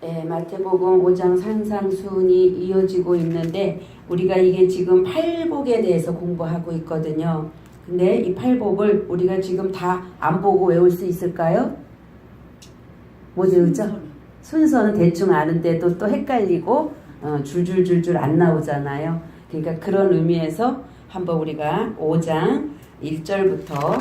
네, 마태복음 5장 산상수훈이 이어지고 있는데 우리가 이게 지금 팔복에 대해서 공부하고 있거든요. 근데 이 팔복을 우리가 지금 다 안 보고 외울 수 있을까요? 못 외우죠? 순서는 대충 아는데도 또 헷갈리고 줄줄줄줄 안 나오잖아요. 그러니까 그런 의미에서 한번 우리가 5장 1절부터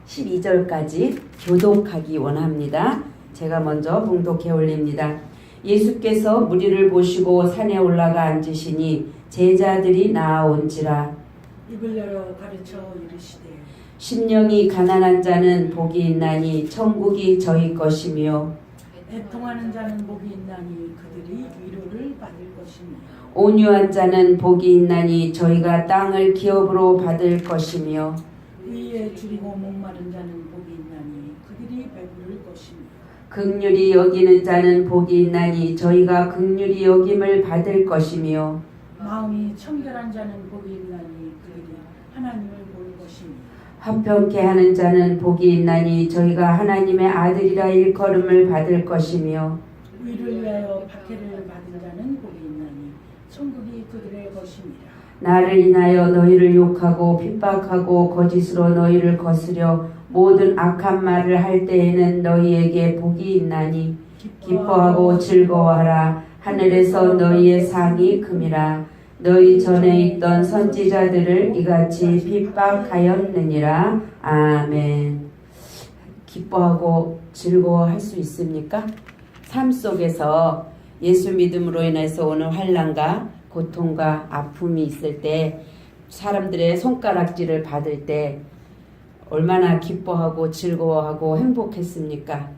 12절까지 교독하기 원합니다. 제가 먼저 봉독해 올립니다. 예수께서 무리를 보시고 산에 올라가 앉으시니 제자들이 나아온지라. 입을 열어 가르쳐 이르시되 심령이 가난한 자는 복이 있나니 천국이 저희 것이며 애통하는 자는 복이 있나니 그들이 위로를 받을 것이며 온유한 자는 복이 있나니 저희가 땅을 기업으로 받을 것이며 위에 줄이고 목마른 자는 복이 있나니 그들이 배부를 것이며 긍휼히 여기는 자는 복이 있나니 저희가 긍휼히 여김을 받을 것이며 마음이 청결한 자는 복이 있나니 그들이 하나님을 볼 것이며 화평케 하는 자는 복이 있나니 저희가 하나님의 아들이라 일컬음을 받을 것이며 위를 위하여 박해를 받은 자는 복이 있나니 천국이 그들의 것입니다. 나를 인하여 너희를 욕하고 핍박하고 거짓으로 너희를 거스려 모든 악한 말을 할 때에는 너희에게 복이 있나니 기뻐하고 즐거워하라. 하늘에서 너희의 상이 큼이라. 너희 전에 있던 선지자들을 이같이 핍박하였느니라. 아멘. 기뻐하고 즐거워할 수 있습니까? 삶 속에서 예수 믿음으로 인해서 오는 환난과 고통과 아픔이 있을 때 사람들의 손가락질을 받을 때 얼마나 기뻐하고 즐거워하고 행복했습니까?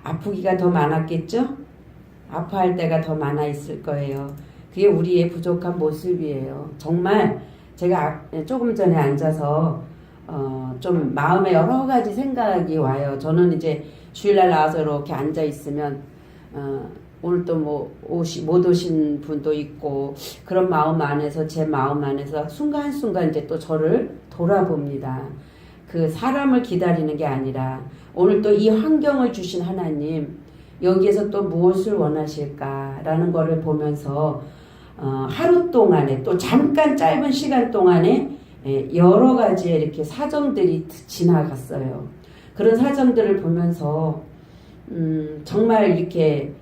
아프기가 더 많았겠죠? 아파할 때가 더 많아 있을 거예요. 그게 우리의 부족한 모습이에요. 정말 제가 조금 전에 앉아서 좀 마음에 여러 가지 생각이 와요. 저는 이제 주일날 나와서 이렇게 앉아 있으면 오늘 또 뭐 못 오신 분도 있고 그런 마음 안에서 제 마음 안에서 순간순간 이제 또 저를 돌아봅니다. 그 사람을 기다리는 게 아니라 오늘 또 이 환경을 주신 하나님 여기에서 또 무엇을 원하실까라는 거를 보면서 하루 동안에 또 잠깐 짧은 시간 동안에 여러 가지의 이렇게 사정들이 지나갔어요. 그런 사정들을 보면서 정말 이렇게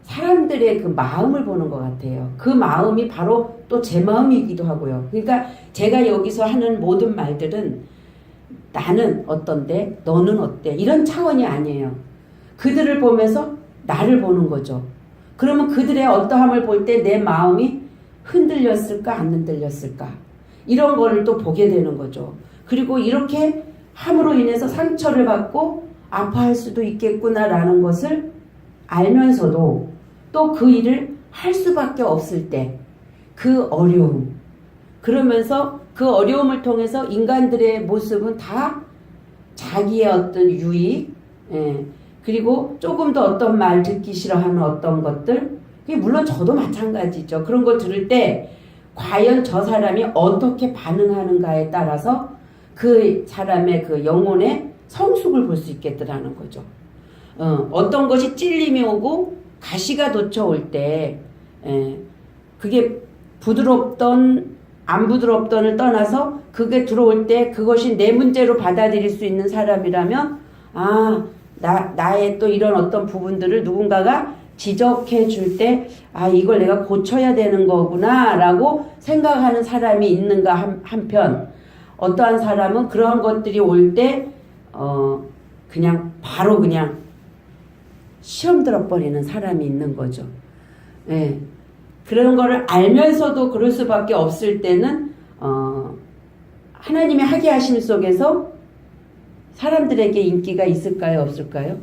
사람들의 그 마음을 보는 것 같아요. 그 마음이 바로 또 제 마음이기도 하고요. 그러니까 제가 여기서 하는 모든 말들은 나는 어떤데 너는 어때 이런 차원이 아니에요. 그들을 보면서 나를 보는 거죠. 그러면 그들의 어떠함을 볼 때 내 마음이 흔들렸을까 안 흔들렸을까 이런 거를 또 보게 되는 거죠. 그리고 이렇게 함으로 인해서 상처를 받고 아파할 수도 있겠구나라는 것을 알면서도 또 그 일을 할 수밖에 없을 때 그 어려움 그러면서 그 어려움을 통해서 인간들의 모습은 다 자기의 어떤 유익 그리고 조금 더 어떤 말 듣기 싫어하는 어떤 것들 그게 물론 저도 마찬가지죠. 그런 걸 들을 때 과연 저 사람이 어떻게 반응하는가에 따라서 그 사람의 그 영혼의 성숙을 볼 수 있겠더라는 거죠. 어떤 것이 찔림이 오고 가시가 돋쳐올 때 그게 부드럽던 안 부드럽던을 떠나서 그게 들어올 때 그것이 내 문제로 받아들일 수 있는 사람이라면 나의 또 이런 어떤 부분들을 누군가가 지적해 줄 때 이걸 내가 고쳐야 되는 거구나 라고 생각하는 사람이 있는가 한편 어떠한 사람은 그러한 것들이 올 때 그냥 바로 그냥 시험 들어버리는 사람이 있는 거죠. 그런 거를 알면서도 그럴 수밖에 없을 때는 하나님의 하게 하심 속에서 사람들에게 인기가 있을까요? 없을까요?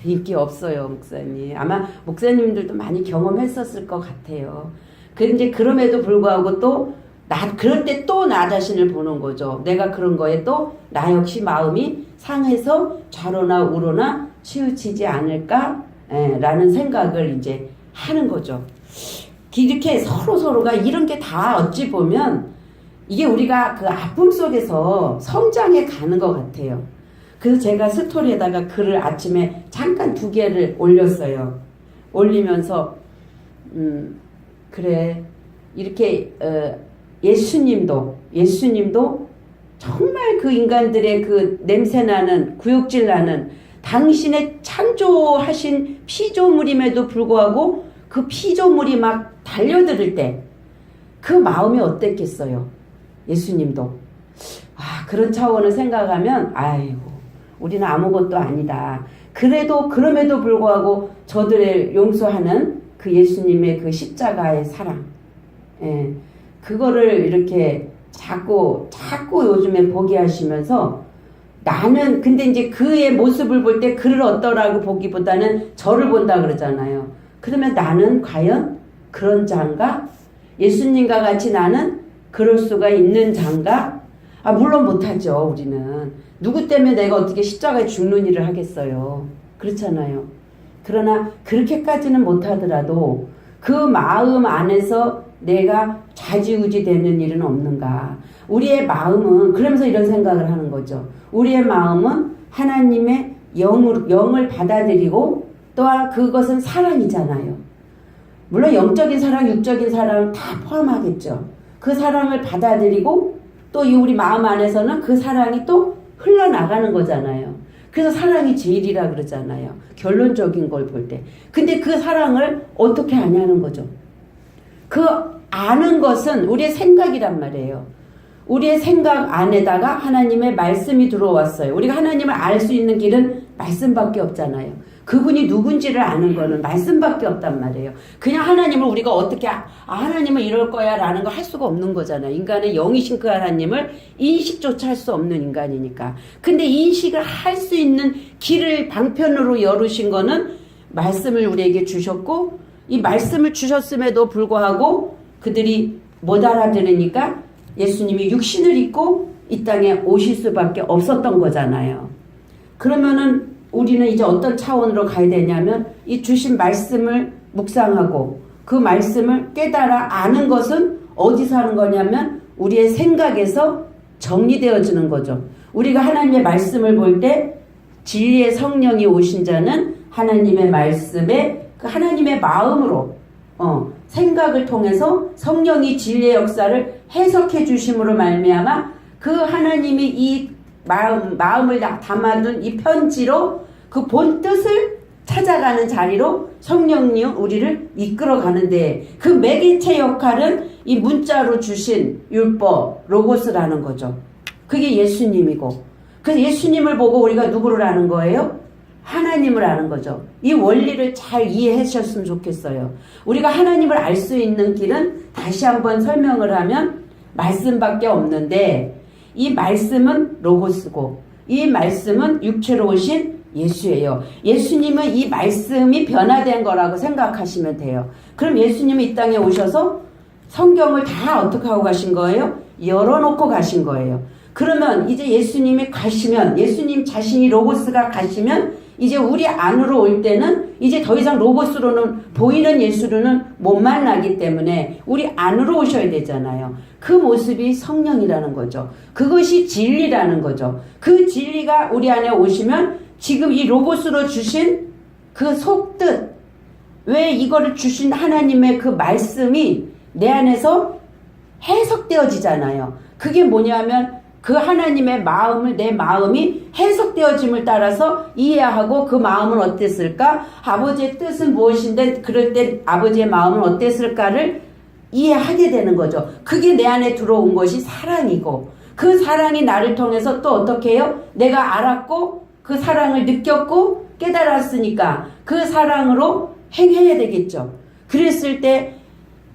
인기 없어요, 목사님. 아마 목사님들도 많이 경험했었을 것 같아요. 근데 그럼에도 불구하고 또 그럴 때 또 나 자신을 보는 거죠. 내가 그런 거에 또 나 역시 마음이 상해서 좌로나 우로나 치우치지 않을까? 라는 생각을 이제 하는 거죠. 이렇게 서로가 이런 게 다 어찌 보면 이게 우리가 그 아픔 속에서 성장해 가는 것 같아요. 그래서 제가 스토리에다가 글을 아침에 잠깐 2개를 올렸어요. 올리면서 그래 이렇게 예수님도 정말 그 인간들의 그 냄새나는 구역질 나는 당신의 창조하신 피조물임에도 불구하고 그 피조물이 막 달려들 때 그 마음이 어땠겠어요? 예수님도. 그런 차원을 생각하면 아이고 우리는 아무것도 아니다. 그럼에도 불구하고 저들을 용서하는 그 예수님의 그 십자가의 사랑. 그거를 이렇게 자꾸 요즘에 보게 하시면서 나는 근데 이제 그의 모습을 볼 때 그를 어떠라고 보기보다는 저를 본다 그러잖아요. 그러면 나는 과연 그런 자인가? 예수님과 같이 나는 그럴 수가 있는 자인가? 물론 못하죠. 우리는. 누구 때문에 내가 어떻게 십자가에 죽는 일을 하겠어요. 그렇잖아요. 그러나 그렇게까지는 못하더라도 그 마음 안에서 내가 좌지우지 되는 일은 없는가. 우리의 마음은 그러면서 이런 생각을 하는 거죠. 우리의 마음은 하나님의 영을 받아들이고 또한 그것은 사랑이잖아요. 물론 영적인 사랑, 육적인 사랑 다 포함하겠죠. 그 사랑을 받아들이고 또 이 우리 마음 안에서는 그 사랑이 또 흘러나가는 거잖아요. 그래서 사랑이 제일이라 그러잖아요. 결론적인 걸 볼 때. 근데 그 사랑을 어떻게 아냐는 거죠. 그 아는 것은 우리의 생각이란 말이에요. 우리의 생각 안에다가 하나님의 말씀이 들어왔어요. 우리가 하나님을 알 수 있는 길은 말씀밖에 없잖아요. 그분이 누군지를 아는 거는 말씀밖에 없단 말이에요. 그냥 하나님을 우리가 어떻게 하나님은 이럴 거야 라는 거 할 수가 없는 거잖아요. 인간의 영이신 그 하나님을 인식조차 할 수 없는 인간이니까. 근데 인식을 할 수 있는 길을 방편으로 열으신 거는 말씀을 우리에게 주셨고 이 말씀을 주셨음에도 불구하고 그들이 못 알아들으니까 예수님이 육신을 입고 이 땅에 오실 수밖에 없었던 거잖아요. 그러면은 우리는 이제 어떤 차원으로 가야 되냐면 이 주신 말씀을 묵상하고 그 말씀을 깨달아 아는 것은 어디서 하는 거냐면 우리의 생각에서 정리되어지는 거죠. 우리가 하나님의 말씀을 볼 때 진리의 성령이 오신 자는 하나님의 말씀에 그 하나님의 마음으로 생각을 통해서 성령이 진리의 역사를 해석해 주심으로 말미암아 그 하나님이 이 마음을 담아둔 이 편지로 그 본 뜻을 찾아가는 자리로 성령님 우리를 이끌어 가는데 그 매개체 역할은 이 문자로 주신 율법 로고스라는 거죠. 그게 예수님이고 그래서 예수님을 보고 우리가 누구를 아는 거예요? 하나님을 아는 거죠. 이 원리를 잘 이해해 주셨으면 좋겠어요. 우리가 하나님을 알 수 있는 길은 다시 한번 설명을 하면 말씀밖에 없는데 이 말씀은 로고스고 이 말씀은 육체로 오신 예수예요. 예수님은 이 말씀이 변화된 거라고 생각하시면 돼요. 그럼 예수님이 이 땅에 오셔서 성경을 다 어떻게 하고 가신 거예요? 열어놓고 가신 거예요. 그러면 이제 예수님이 가시면 예수님 자신이 로고스가 가시면 이제 우리 안으로 올 때는 이제 더 이상 로고스로는 보이는 예수로는 못 만나기 때문에 우리 안으로 오셔야 되잖아요. 그 모습이 성령이라는 거죠. 그것이 진리라는 거죠. 그 진리가 우리 안에 오시면 지금 이 로고스로 주신 그 속뜻 왜 이거를 주신 하나님의 그 말씀이 내 안에서 해석되어지잖아요. 그게 뭐냐면 그 하나님의 마음을 내 마음이 해석되어짐을 따라서 이해하고 그 마음은 어땠을까? 아버지의 뜻은 무엇인데 그럴 때 아버지의 마음은 어땠을까를 이해하게 되는 거죠. 그게 내 안에 들어온 것이 사랑이고 그 사랑이 나를 통해서 또 어떻게 해요? 내가 알았고 그 사랑을 느꼈고 깨달았으니까 그 사랑으로 행해야 되겠죠. 그랬을 때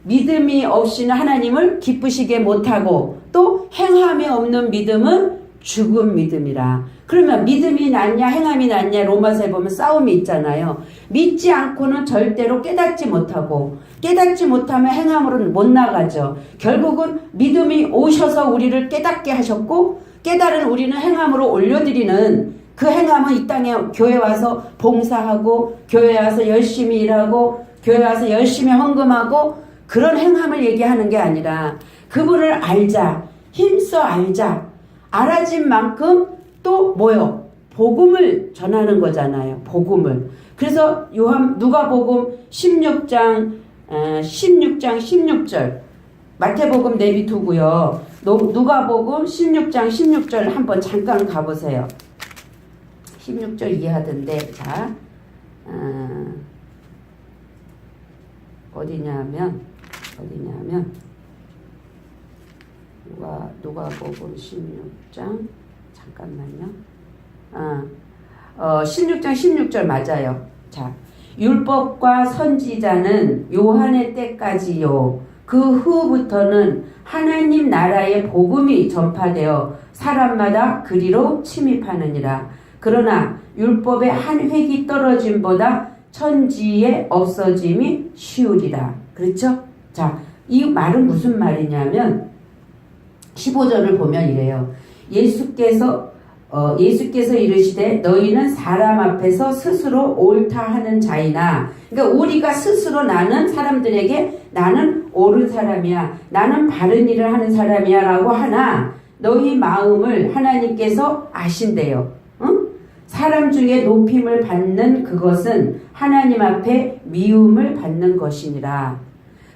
믿음이 없이는 하나님을 기쁘시게 못하고 또 행함이 없는 믿음은 죽은 믿음이라. 그러면 믿음이 낫냐 행함이 낫냐 로마서에 보면 싸움이 있잖아요. 믿지 않고는 절대로 깨닫지 못하고 깨닫지 못하면 행함으로는 못 나가죠. 결국은 믿음이 오셔서 우리를 깨닫게 하셨고 깨달은 우리는 행함으로 올려드리는 그 행함은 이 땅에 교회 와서 봉사하고 교회 와서 열심히 일하고 교회 와서 열심히 헌금하고 그런 행함을 얘기하는 게 아니라 그분을 알자 힘써 알자 알아진 만큼 또 뭐요? 복음을 전하는 거잖아요. 복음을. 그래서 누가복음 16장 16절 마태복음 내비두고요. 누가복음 16장 16절 한번 잠깐 가보세요. 16절 이해하던데 자 어디냐면 누가복음 16장 잠깐만요. 16장 16절 맞아요. 자, 율법과 선지자는 요한의 때까지요. 그 후부터는 하나님 나라의 복음이 전파되어 사람마다 그리로 침입하느니라. 그러나 율법의 한 획이 떨어짐보다 천지의 없어짐이 쉬우리라. 그렇죠? 자, 이 말은 무슨 말이냐면 15절을 보면 이래요. 예수께서 이르시되 너희는 사람 앞에서 스스로 옳다 하는 자이나, 그러니까 우리가 스스로 사람들에게 나는 옳은 사람이야, 나는 바른 일을 하는 사람이야 라고 하나 너희 마음을 하나님께서 아신대요. 응? 사람 중에 높임을 받는 그것은 하나님 앞에 미움을 받는 것이니라.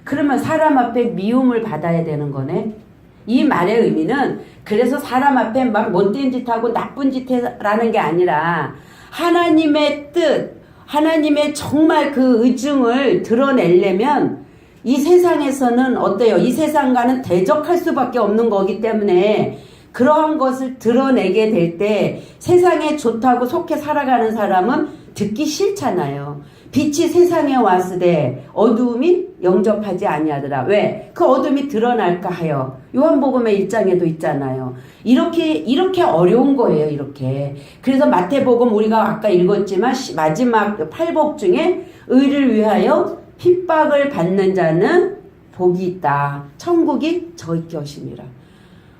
그러면 사람 앞에 미움을 받아야 되는 거네. 이 말의 의미는 그래서 사람 앞에 막 못된 짓 하고 나쁜 짓 해라는 게 아니라 하나님의 뜻, 하나님의 정말 그 의중을 드러내려면 이 세상에서는 어때요? 이 세상과는 대적할 수밖에 없는 거기 때문에 그러한 것을 드러내게 될 때 세상에 좋다고 속해 살아가는 사람은 듣기 싫잖아요. 빛이 세상에 왔으되 어두움이 영접하지 아니하더라. 왜? 그 어둠이 드러날까 하여. 요한복음의 1장에도 있잖아요. 이렇게 어려운 거예요. 이렇게. 그래서 마태복음 우리가 아까 읽었지만 마지막 팔복 중에 의를 위하여 핍박을 받는 자는 복이 있다. 천국이 저희 것이니라.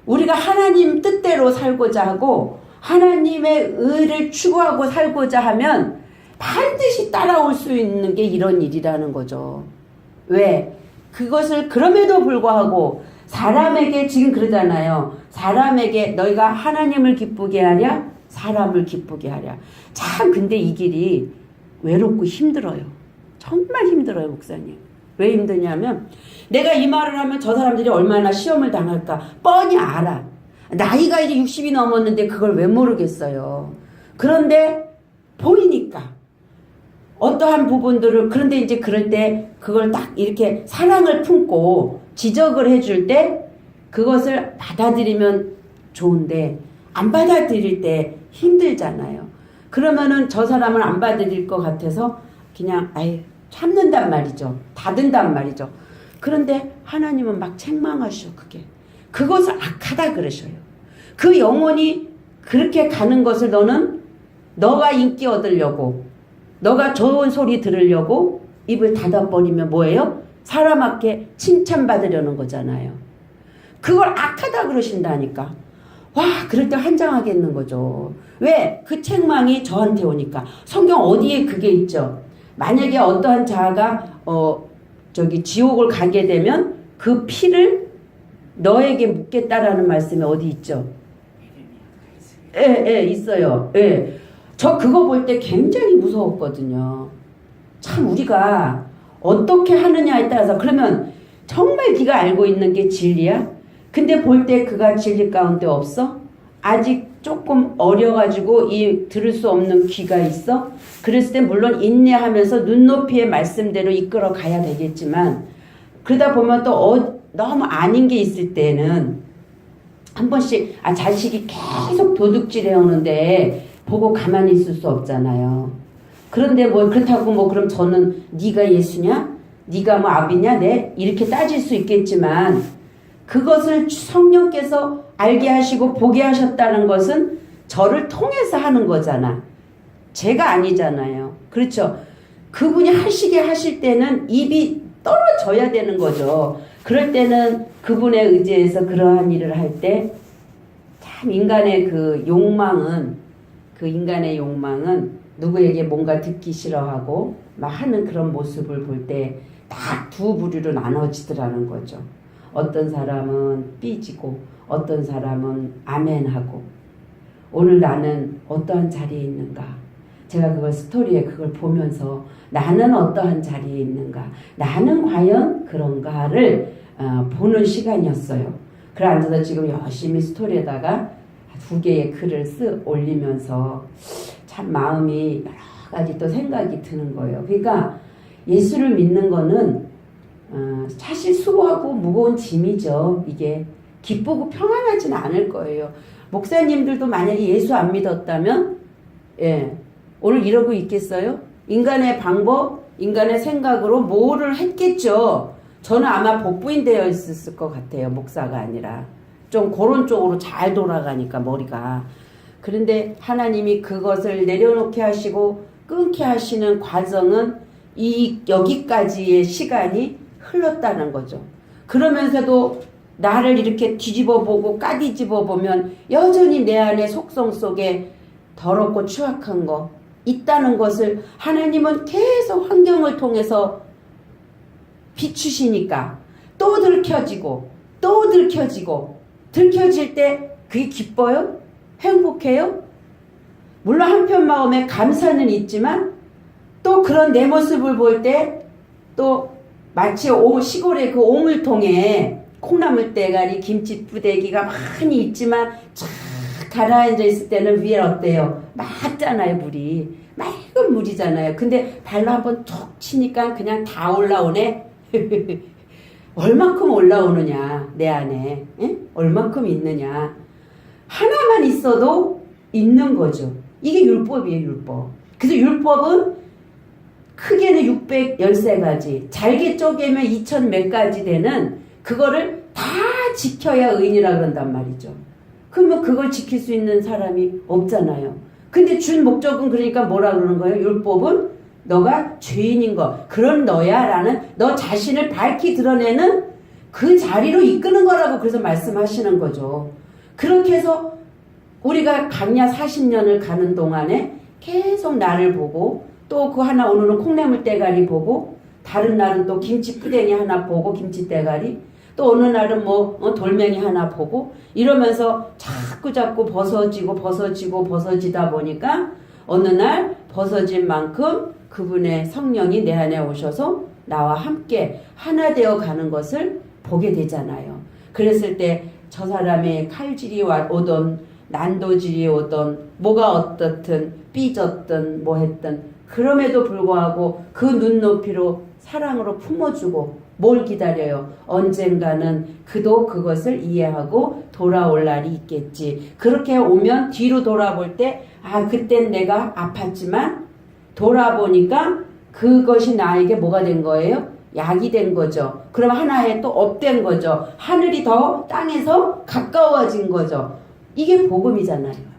우리가 하나님 뜻대로 살고자 하고 하나님의 의를 추구하고 살고자 하면 반드시 따라올 수 있는 게 이런 일이라는 거죠. 왜? 그것을 그럼에도 불구하고 사람에게 지금 그러잖아요. 사람에게 너희가 하나님을 기쁘게 하랴 사람을 기쁘게 하랴. 참 근데 이 길이 외롭고 힘들어요. 정말 힘들어요, 목사님. 왜 힘드냐면 내가 이 말을 하면 저 사람들이 얼마나 시험을 당할까 뻔히 알아. 나이가 이제 60이 넘었는데 그걸 왜 모르겠어요. 그런데 보이니까 어떠한 부분들을, 그런데 이제 그럴 때 그걸 딱 이렇게 사랑을 품고 지적을 해줄 때 그것을 받아들이면 좋은데 안 받아들일 때 힘들잖아요. 그러면은 저 사람을 안 받아들일 것 같아서 그냥 참는단 말이죠. 닫은단 말이죠. 그런데 하나님은 막 책망하셔. 그것을 악하다 그러셔요. 그 영혼이 그렇게 가는 것을 너가 인기 얻으려고, 너가 좋은 소리 들으려고 입을 닫아버리면 뭐예요? 사람 앞에 칭찬받으려는 거잖아요. 그걸 악하다 그러신다니까. 와, 그럴 때 환장하겠는 거죠. 왜? 그 책망이 저한테 오니까. 성경 어디에 그게 있죠? 만약에 어떠한 자가 지옥을 가게 되면 그 피를 너에게 묻겠다라는 말씀이 어디 있죠? 있어요. 저 그거 볼 때 굉장히 무서웠거든요. 참 우리가 어떻게 하느냐에 따라서, 그러면 정말 네가 알고 있는 게 진리야? 근데 볼 때 그가 진리 가운데 없어? 아직 조금 어려가지고 들을 수 없는 귀가 있어? 그랬을 때 물론 인내하면서 눈높이의 말씀대로 이끌어 가야 되겠지만, 그러다 보면 또 너무 아닌 게 있을 때는 한 번씩 자식이 계속 도둑질 해오는데 보고 가만히 있을 수 없잖아요. 그런데 그렇다고 그럼 저는 네가 예수냐? 네가 아비냐? 이렇게 따질 수 있겠지만 그것을 성령께서 알게 하시고 보게 하셨다는 것은 저를 통해서 하는 거잖아. 제가 아니잖아요. 그렇죠? 그분이 하실 때는 입이 떨어져야 되는 거죠. 그럴 때는 그분에 의지해서 그러한 일을 할 때 참 인간의 인간의 욕망은 누구에게 뭔가 듣기 싫어하고 막 하는 그런 모습을 볼 때 딱 두 부류로 나눠지더라는 거죠. 어떤 사람은 삐지고 어떤 사람은 아멘하고 오늘 나는 어떠한 자리에 있는가? 제가 그걸 스토리에 그걸 보면서 나는 어떠한 자리에 있는가? 나는 과연 그런가를 보는 시간이었어요. 그래 앉아서 지금 열심히 스토리에다가 2개의 글을 올리면서 참 마음이 여러 가지 또 생각이 드는 거예요. 그러니까 예수를 믿는 거는 사실 수고하고 무거운 짐이죠. 이게 기쁘고 평안하지는 않을 거예요. 목사님들도 만약에 예수 안 믿었다면 오늘 이러고 있겠어요? 인간의 방법, 인간의 생각으로 뭐를 했겠죠. 저는 아마 복부인 되어 있었을 것 같아요. 목사가 아니라. 좀 그런 쪽으로 잘 돌아가니까 머리가. 그런데 하나님이 그것을 내려놓게 하시고 끊게 하시는 과정은 여기까지의 시간이 흘렀다는 거죠. 그러면서도 나를 이렇게 뒤집어 보고 까뒤집어 보면 여전히 내 안의 속성 속에 더럽고 추악한 거 있다는 것을 하나님은 계속 환경을 통해서 비추시니까 또 들켜지고 또 들켜지고 들켜질 때 그게 기뻐요? 행복해요? 물론 한편 마음에 감사는 있지만 또 그런 내 모습을 볼 때 또 마치 시골의 그 오물통에 콩나물 대가리, 김치 부대기가 많이 있지만 쫙 가라앉아 있을 때는 위에 어때요? 맑잖아요, 물이. 맑은 물이잖아요. 근데 발로 한번 툭 치니까 그냥 다 올라오네? 얼만큼 올라오느냐, 내 안에. 응? 얼만큼 있느냐. 하나만 있어도 있는 거죠. 이게 율법이에요, 율법. 그래서 율법은 크게는 613가지, 잘게 쪼개면 2000 몇 가지 되는 그거를 다 지켜야 의인이라 그런단 말이죠. 그러면 그걸 지킬 수 있는 사람이 없잖아요. 근데 준 목적은 그러니까 뭐라 그러는 거예요? 율법은 너가 죄인인 거, 그런 너야 라는 너 자신을 밝히 드러내는 그 자리로 이끄는 거라고 그래서 말씀하시는 거죠. 그렇게 해서 우리가 강야 40년을 가는 동안에 계속 나를 보고 또 그 하나 오늘은 콩나물 대가리 보고 다른 날은 또 김치 푸댕이 하나 보고 김치 대가리 또 어느 날은 돌멩이 하나 보고 이러면서 자꾸 벗어지다 보니까 어느 날 벗어진 만큼 그분의 성령이 내 안에 오셔서 나와 함께 하나 되어 가는 것을 보게 되잖아요. 그랬을 때 저 사람의 칼질이 오던 난도질이 오던 뭐가 어떻든 삐졌든 뭐 했든 그럼에도 불구하고 그 눈높이로 사랑으로 품어주고 뭘 기다려요? 언젠가는 그도 그것을 이해하고 돌아올 날이 있겠지. 그렇게 오면 뒤로 돌아볼 때 그땐 내가 아팠지만 돌아보니까 그것이 나에게 뭐가 된 거예요? 약이 된 거죠. 그럼 하나의 또 업된 거죠. 하늘이 더 땅에서 가까워진 거죠. 이게 복음이잖아요.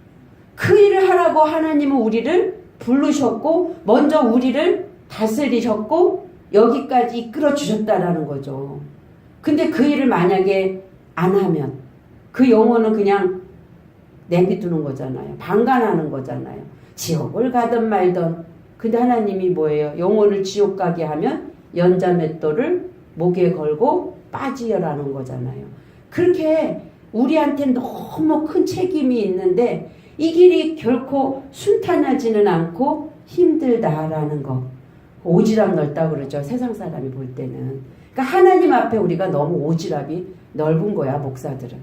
그 일을 하라고 하나님은 우리를 부르셨고 먼저 우리를 다스리셨고 여기까지 이끌어 주셨다라는 거죠. 근데 그 일을 만약에 안 하면 그 영혼은 그냥 내비두는 거잖아요. 방관하는 거잖아요. 지옥을 가든 말든. 근데 하나님이 뭐예요? 영혼을 지옥 가게 하면 연자맷돌을 목에 걸고 빠지여라는 거잖아요. 그렇게 우리한테 너무 큰 책임이 있는데 이 길이 결코 순탄하지는 않고 힘들다라는 거. 오지랖 넓다 그러죠. 세상 사람이 볼 때는. 그러니까 하나님 앞에 우리가 너무 오지랖이 넓은 거야, 목사들은.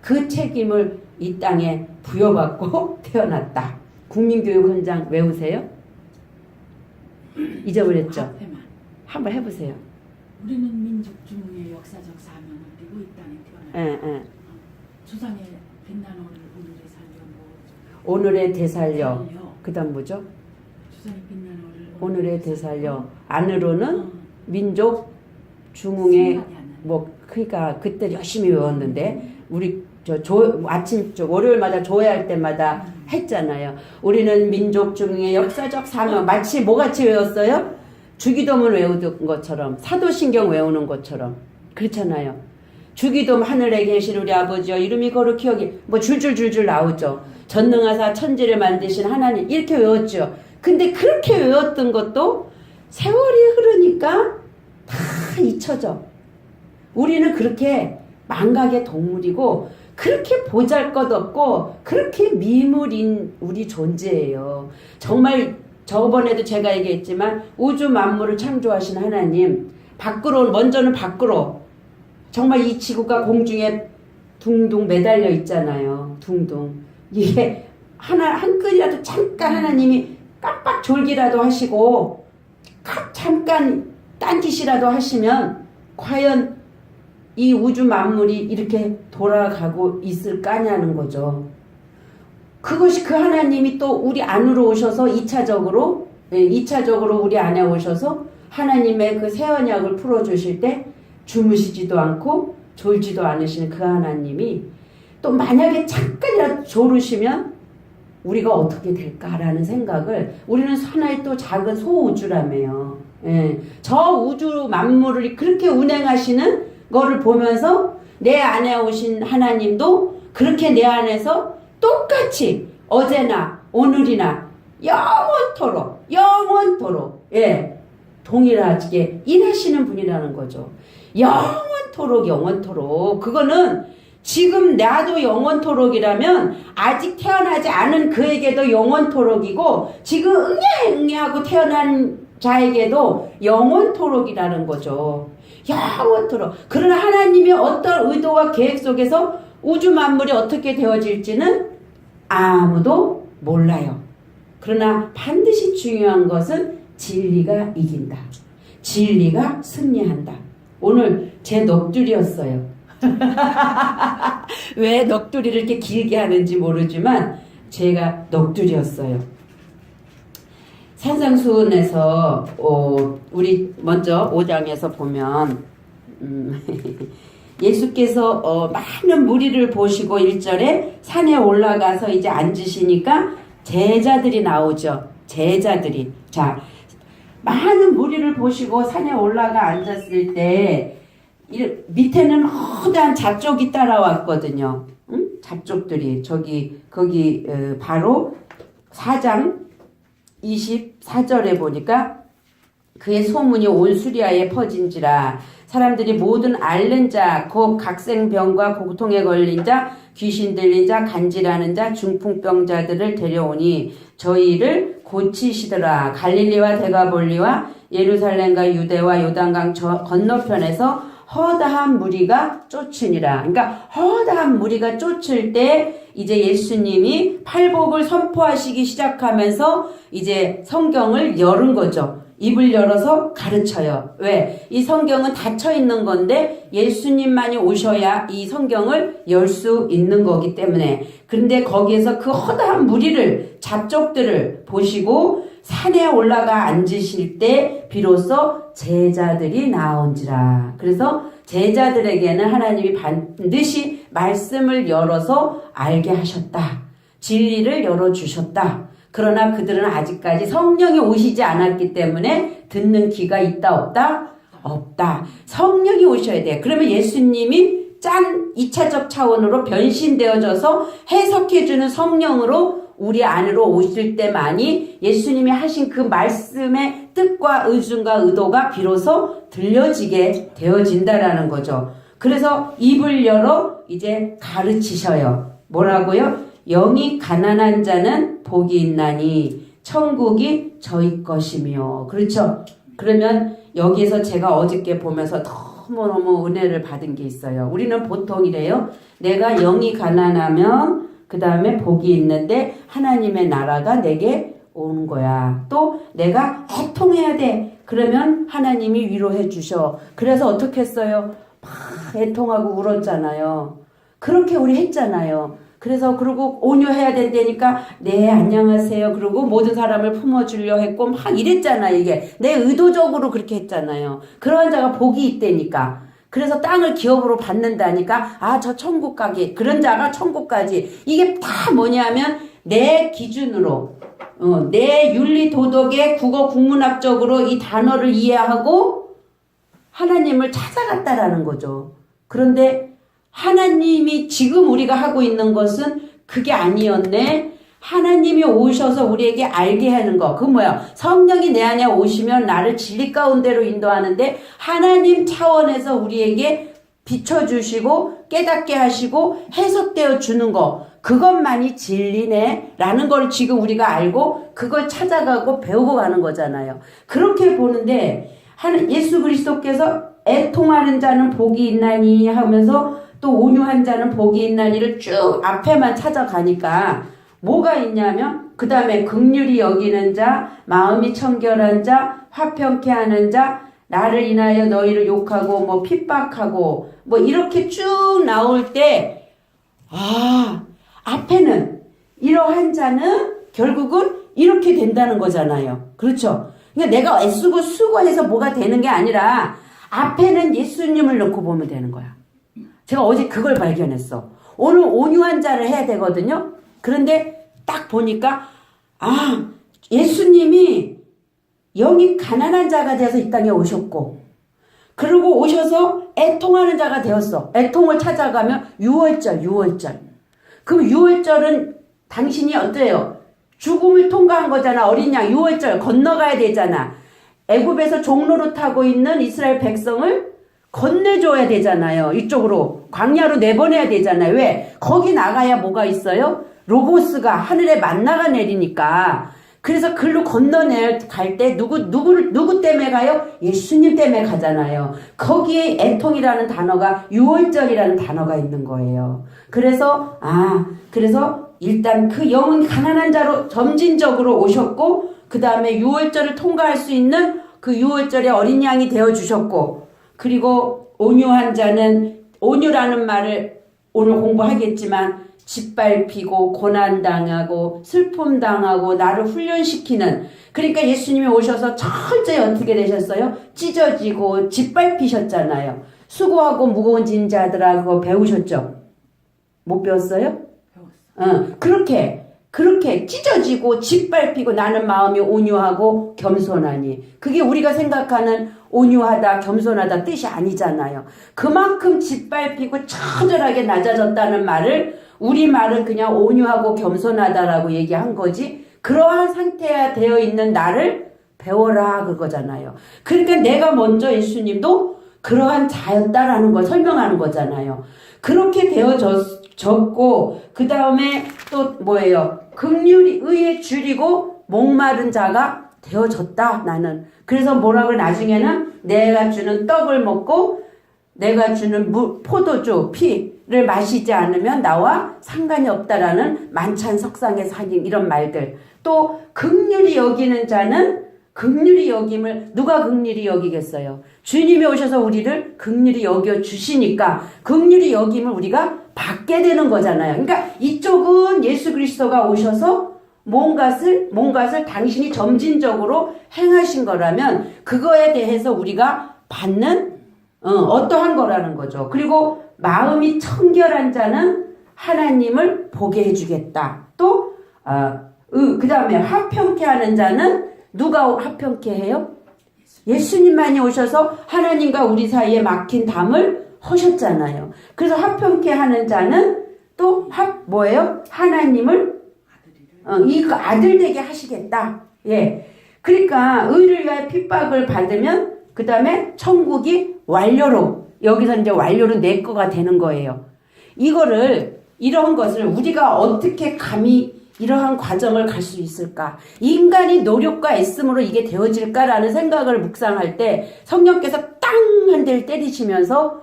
그 책임을 이 땅에 부여받고 태어났다. 국민교육 헌장 외우세요? 잊어버렸죠? 앞에만. 한번 해보세요. 우리는 민족 중의 역사적 사명을 띠고 이 땅에 태어났다. 주상의 빛난 오늘의 살려 오늘의 대살려. 그 다음 뭐죠? 주상의 빛난 오늘의 대살려. 안으로는 민족 중흥의 그러니까 그때 열심히 외웠는데 우리 아침 월요일마다 조회할 때마다 했잖아요. 우리는 민족 중흥의 역사적 사명. 마치 뭐같이 외웠어요? 주기도문 외우는 것처럼 사도신경 외우는 것처럼 그렇잖아요. 주기도문 하늘에 계신 우리 아버지여 이름이 거룩히 여기 줄줄줄줄 나오죠. 전능하사 천지를 만드신 하나님 이렇게 외웠죠. 근데 그렇게 외웠던 것도 세월이 흐르니까 다 잊혀져. 우리는 그렇게 망각의 동물이고 그렇게 보잘것없고 그렇게 미물인 우리 존재예요. 정말 저번에도 제가 얘기했지만 우주 만물을 창조하신 하나님, 밖으로, 먼저는 밖으로, 정말 이 지구가 공중에 둥둥 매달려 있잖아요. 둥둥. 이게 한 끈이라도 잠깐 하나님이 깜빡 졸기라도 하시고 잠깐 딴짓이라도 하시면 과연 이 우주 만물이 이렇게 돌아가고 있을까냐는 거죠. 그것이 그 하나님이 또 우리 안으로 오셔서 2차적으로 우리 안에 오셔서 하나님의 그 새 언약을 풀어주실 때 주무시지도 않고 졸지도 않으시는 그 하나님이 또 만약에 잠깐이라도 졸으시면 우리가 어떻게 될까라는 생각을, 우리는 하나의 또 작은 소우주라며요. 저 우주 만물을 그렇게 운행하시는 거를 보면서 내 안에 오신 하나님도 그렇게 내 안에서 똑같이 어제나 오늘이나 영원토록 동일하게 일하시는 분이라는 거죠. 영원토록. 그거는 지금 나도 영원토록이라면 아직 태어나지 않은 그에게도 영원토록이고 지금 응애하고 태어난 자에게도 영원토록이라는 거죠. 영원토록. 그러나 하나님의 어떤 의도와 계획 속에서 우주 만물이 어떻게 되어질지는 아무도 몰라요. 그러나 반드시 중요한 것은 진리가 이긴다. 진리가 승리한다. 오늘 제 넋두리였어요. 왜 넋두리를 이렇게 길게 하는지 모르지만 제가 넋두리였어요. 산상수훈에서 우리 먼저 5장에서 보면 예수께서 많은 무리를 보시고 1절에 산에 올라가서 이제 앉으시니까 제자들이 나오죠. 제자들이. 자, 많은 무리를 보시고 산에 올라가 앉았을 때 밑에는 허다한 잡족이 따라왔거든요. 응? 잡족들이 거기 바로 4장 24절에 보니까 그의 소문이 온 수리아에 퍼진지라 사람들이 모든 앓는 자, 곧 각생병과 고통에 걸린 자, 귀신 들린 자, 간질하는 자, 중풍병자들을 데려오니 저희를 고치시더라. 갈릴리와 데가볼리와 예루살렘과 유대와 요단강 건너편에서 허다한 무리가 쫓으니라. 그러니까 허다한 무리가 쫓을 때 이제 예수님이 팔복을 선포하시기 시작하면서 이제 성경을 열은 거죠. 입을 열어서 가르쳐요. 왜? 이 성경은 닫혀 있는 건데 예수님만이 오셔야 이 성경을 열 수 있는 거기 때문에. 그런데 거기에서 그 허다한 무리를, 잡족들을 보시고 산에 올라가 앉으실 때 비로소 제자들이 나온지라. 그래서 제자들에게는 하나님이 반드시 말씀을 열어서 알게 하셨다. 진리를 열어주셨다. 그러나 그들은 아직까지 성령이 오시지 않았기 때문에 듣는 귀가 있다 없다? 없다. 성령이 오셔야 돼. 그러면 예수님이 2차적 차원으로 변신되어져서 해석해주는 성령으로 우리 안으로 오실 때만이 예수님이 하신 그 말씀의 뜻과 의중과 의도가 비로소 들려지게 되어진다라는 거죠. 그래서 입을 열어 이제 가르치셔요. 뭐라고요? 영이 가난한 자는 복이 있나니 천국이 저희 것이며. 그렇죠? 그러면 여기에서 제가 어저께 보면서 너무너무 은혜를 받은 게 있어요. 우리는 보통 이래요. 내가 영이 가난하면 그 다음에 복이 있는데 하나님의 나라가 내게 오는 거야. 또 내가 애통해야 돼. 그러면 하나님이 위로해 주셔. 그래서 어떻게 했어요? 막 애통하고 울었잖아요. 그렇게 우리 했잖아요. 그래서 그리고 온유해야 된다니까 네 안녕하세요. 그리고 모든 사람을 품어주려 했고 막 이랬잖아요. 이게 내 의도적으로 그렇게 했잖아요. 그러한 자가 복이 있다니까. 그래서 땅을 기업으로 받는다니까 저 천국 가기. 그런 자가 천국 가지. 이게 다 뭐냐면 내 기준으로 내 윤리 도덕의 국어 국문학적으로 이 단어를 이해하고 하나님을 찾아갔다라는 거죠. 그런데 하나님이 지금 우리가 하고 있는 것은 그게 아니었네. 하나님이 오셔서 우리에게 알게 하는 거. 그건 뭐야? 성령이 내 안에 오시면 나를 진리 가운데로 인도하는데 하나님 차원에서 우리에게 비춰주시고 깨닫게 하시고 해석되어 주는 거, 그것만이 진리네 라는 걸 지금 우리가 알고 그걸 찾아가고 배우고 가는 거잖아요. 그렇게 보는데 예수 그리스도께서 애통하는 자는 복이 있나니 하면서 또 온유한 자는 복이 있나니를 쭉 앞에만 찾아가니까 뭐가 있냐면 그 다음에 긍휼히 여기는 자, 마음이 청결한 자, 화평케 하는 자, 나를 인하여 너희를 욕하고 뭐 핍박하고 뭐 이렇게 쭉 나올 때 앞에는 이러한 자는 결국은 이렇게 된다는 거잖아요. 그렇죠? 그러니까 내가 애쓰고 수고해서 뭐가 되는 게 아니라 앞에는 예수님을 놓고 보면 되는 거야. 제가 어제 그걸 발견했어. 오늘 온유한 자를 해야 되거든요. 그런데 딱 보니까 예수님이 영이 가난한 자가 되어서 이 땅에 오셨고 그리고 오셔서 애통하는 자가 되었어. 애통을 찾아가면 6월절. 그럼 6월절은 당신이 어때요? 죽음을 통과한 거잖아. 어린 양 6월절 건너가야 되잖아. 애굽에서 종로로 타고 있는 이스라엘 백성을 건네줘야 되잖아요. 이쪽으로 광야로 내보내야 되잖아요. 왜? 거기 나가야 뭐가 있어요? 로고스가 하늘에 만나가 내리니까. 그래서 글로 갈 때 누구 때문에 가요? 예수님 때문에 가잖아요. 거기에 애통이라는 단어가 6월절이라는 단어가 있는 거예요. 그래서 일단 그 영은 가난한 자로 점진적으로 오셨고 그 다음에 6월절을 통과할 수 있는 그 6월절의 어린 양이 되어주셨고 그리고 온유한 자는 온유라는 말을 오늘 공부하겠지만 짓밟히고 고난당하고 슬픔당하고 나를 훈련시키는 그러니까 예수님이 오셔서 철저히 어떻게 되셨어요? 찢어지고 짓밟히셨잖아요. 수고하고 무거운 짐 자들아 그거 배우셨죠? 못 배웠어요? 배웠어. 그렇게 찢어지고 짓밟히고 나는 마음이 온유하고 겸손하니 그게 우리가 생각하는 온유하다 겸손하다 뜻이 아니잖아요. 그만큼 짓밟히고 처절하게 낮아졌다는 말을 우리말은 그냥 온유하고 겸손하다라고 얘기한 거지 그러한 상태가 되어 있는 나를 배워라 그거잖아요. 그러니까 내가 먼저 예수님도 그러한 자였다라는 걸 설명하는 거잖아요. 그렇게 되어졌고 그 다음에 또 뭐예요? 긍휼이 의에 줄이고 목마른 자가 되어졌다 나는. 그래서 뭐라고 나중에는 내가 주는 떡을 먹고 내가 주는 포도주 피를 마시지 않으면 나와 상관이 없다라는 만찬 석상의 사님 이런 말들. 또 긍휼히 여기는 자는 긍휼히 여김을 누가 긍휼히 여기겠어요? 주님이 오셔서 우리를 긍휼히 여겨 주시니까 긍휼히 여김을 우리가 받게 되는 거잖아요. 그러니까 이쪽은 예수 그리스도가 오셔서 뭔가를 당신이 점진적으로 행하신 거라면 그거에 대해서 우리가 받는 어떠한 거라는 거죠. 그리고 마음이 청결한 자는 하나님을 보게 해주겠다. 또 그 다음에 화평케 하는 자는 누가 화평케 해요? 예수님만이 오셔서 하나님과 우리 사이에 막힌 담을 허셨잖아요. 그래서 화평케 하는 자는 또 뭐예요? 하나님을 이 아들 되게 하시겠다. 예. 그러니까 의를 위하여 핍박을 받으면 그 다음에 천국이 완료로 여기서 이제 완료로 내 거가 되는 거예요. 이런 것을 우리가 어떻게 감히 이러한 과정을 갈 수 있을까? 인간이 노력과 애씀으로 이게 되어질까라는 생각을 묵상할 때 성령께서 땅 한 대를 때리시면서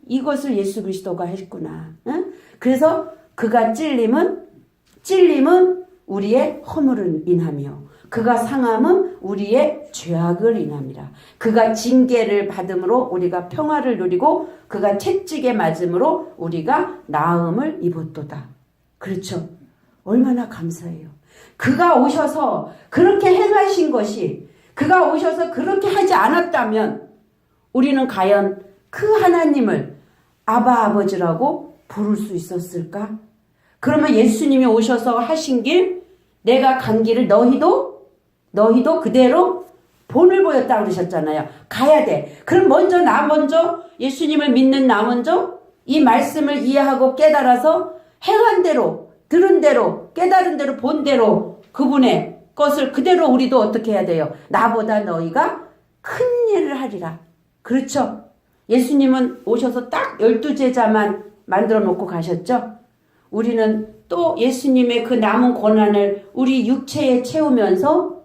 이것을 예수 그리스도가 했구나. 응? 그래서 그가 찔림은 우리의 허물을 인하며 그가 상함은 우리의 죄악을 인함이라. 그가 징계를 받음으로 우리가 평화를 누리고 그가 채찍에 맞음으로 우리가 나음을 입었도다. 그렇죠. 얼마나 감사해요. 그가 오셔서 그렇게 행하신 것이 그가 오셔서 그렇게 하지 않았다면 우리는 과연 그 하나님을 아버지라고 부를 수 있었을까? 그러면 예수님이 오셔서 하신 길 내가 간 길을 너희도 그대로 본을 보였다고 그러셨잖아요. 가야 돼. 그럼 나 먼저 예수님을 믿는 나 먼저 이 말씀을 이해하고 깨달아서 행한 대로 들은 대로 깨달은 대로 본 대로 그분의 것을 그대로 우리도 어떻게 해야 돼요? 나보다 너희가 큰 일을 하리라. 그렇죠? 예수님은 오셔서 딱 12제자만 만들어 놓고 가셨죠? 우리는 또 예수님의 그 남은 고난을 우리 육체에 채우면서